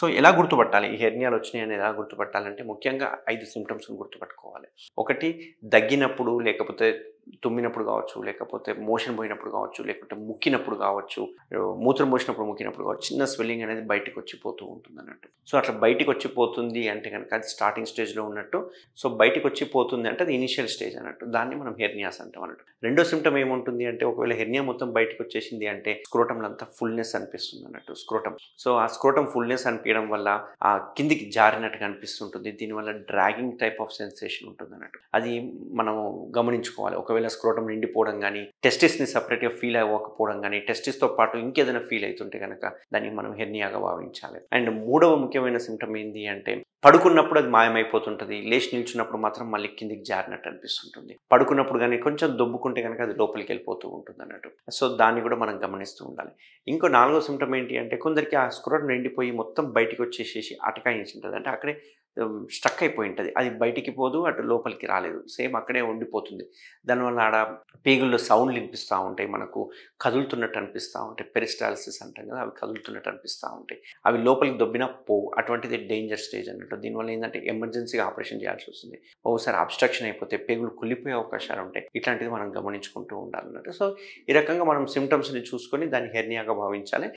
So ఎలా గుర్తుపట్టాలి? ఈ హెర్నియాలు వచ్చినాయని ఎలా గుర్తుపట్టాలంటే ముఖ్యంగా 5 సింప్టమ్స్‌ని గుర్తుపట్టుకోవాలి. ఒకటి దగ్గినప్పుడు, లేకపోతే తుమ్మినప్పుడు కావచ్చు, లేకపోతే మోషన్ పోయినప్పుడు కావచ్చు, లేకపోతే ముక్కినప్పుడు కావచ్చు, మూత్రం పోసినప్పుడు ముక్కినప్పుడు కావచ్చు, చిన్న స్వెల్లింగ్ అనేది బయటికొచ్చి పోతూ ఉంటుందన్నట్టు. సో అట్లా బయటికొచ్చి పోతుంది అంటే గనక అది స్టార్టింగ్ స్టేజ్‌లో ఉన్నట్టు. సో బయటికొచ్చి పోతుంది అంటే అది ఇనీషియల్ స్టేజ్ అన్నట్టు. దాన్ని మనం హెర్నియాస్ అంటాం అన్నట్టు. రెండో సింప్టమ్ ఏముంటుంది అంటే ఒకవేళ హెర్నియా మొత్తం బయటికొచ్చేసింది అంటే స్క్రోటంలో అంతా ఫుల్‌నెస్ అనిపిస్తుంది అన్నట్టు స్క్రోటం. సో ఆ స్క్రోటం ఫుల్‌నెస్ అనిపియడం వల్ల ఆ కిందికి జారినట్టుగా అనిపిస్తుంటుంది. దీనివల్ల డ్రాగింగ్ టైప్ ఆఫ్ సెన్సేషన్ ఉంటుందన్నట్టు. అది మనము గమనించుకోవాలి. ఒకవేళ స్క్రోటం నిండిపోవడం గానీ, టెస్టిస్‌ని సెపరేట్‌గా ఫీల్ అవ్వకపోవడం గానీ, టెస్టిస్‌తో పాటు ఇంకేదైనా ఫీల్ అయితుంటే గనక దాన్ని మనం హెర్నియాగా భావించాలి. అండ్ మూడవ ముఖ్యమైన సింప్టమ్ ఏంది అంటే పడుకున్నప్పుడు అది మాయమైపోతుంటది. లేచి నిల్చున్నప్పుడు మాత్రం మళ్ళీ కిందికి జారినట్టు అనిపిస్తుంటుంది. పడుకున్నప్పుడు గానీ కొంచెం దొబ్బుకుంటే గనక అది లోపలికెళ్ళిపోతూ ఉంటుందన్నట్టు. సో దాన్ని కూడా మనం గమనిస్తూ ఉండాలి. ఇంకో నాలుగో సింప్టమ్ ఏంటి అంటే కొందరికి ఆ స్క్రోటం నిండిపోయి మొత్తం బయటికొచ్చేసేసి అటకాయించుంటది. అంటే అక్కడే స్ట్రక్ అయిపోయి ఉంటది. అది బయటికి పోదు, అటు లోపలికి రాలేదు. సేమ్ అక్కడే ఉండిపోతుంది. దానివల్ల ఆడ పేగుల్లో సౌండ్‌లు వినిపిస్తా ఉంటాయి. మనకు కదులుతున్నట్టు అనిపిస్తా ఉంటాయి. పెరిస్టాల్సిస్ అంటాం కదా! అవి కదులుతున్నట్టు అనిపిస్తా ఉంటాయి. అవి లోపలికి దొబ్బినా పోవు. అటువంటిది డేంజర్ స్టేజ్ అన్నట్టు. దీనివల్ల ఏందంటే ఎమర్జెన్సీగా ఆపరేషన్ చేయాల్సి వస్తుంది. ఒకసారి అబ్‌స్ట్రక్షన్ అయిపోతే పేగులు కుళ్ళిపోయే అవకాశాలు ఉంటాయి. ఇట్లాంటిది మనం గమనించుకుంటూ ఉండాలన్నట్టు. సో ఈ రకంగా మనం సింప్టమ్స్‌ని చూసుకొని దాన్ని హెర్నియాగా భావించాలి.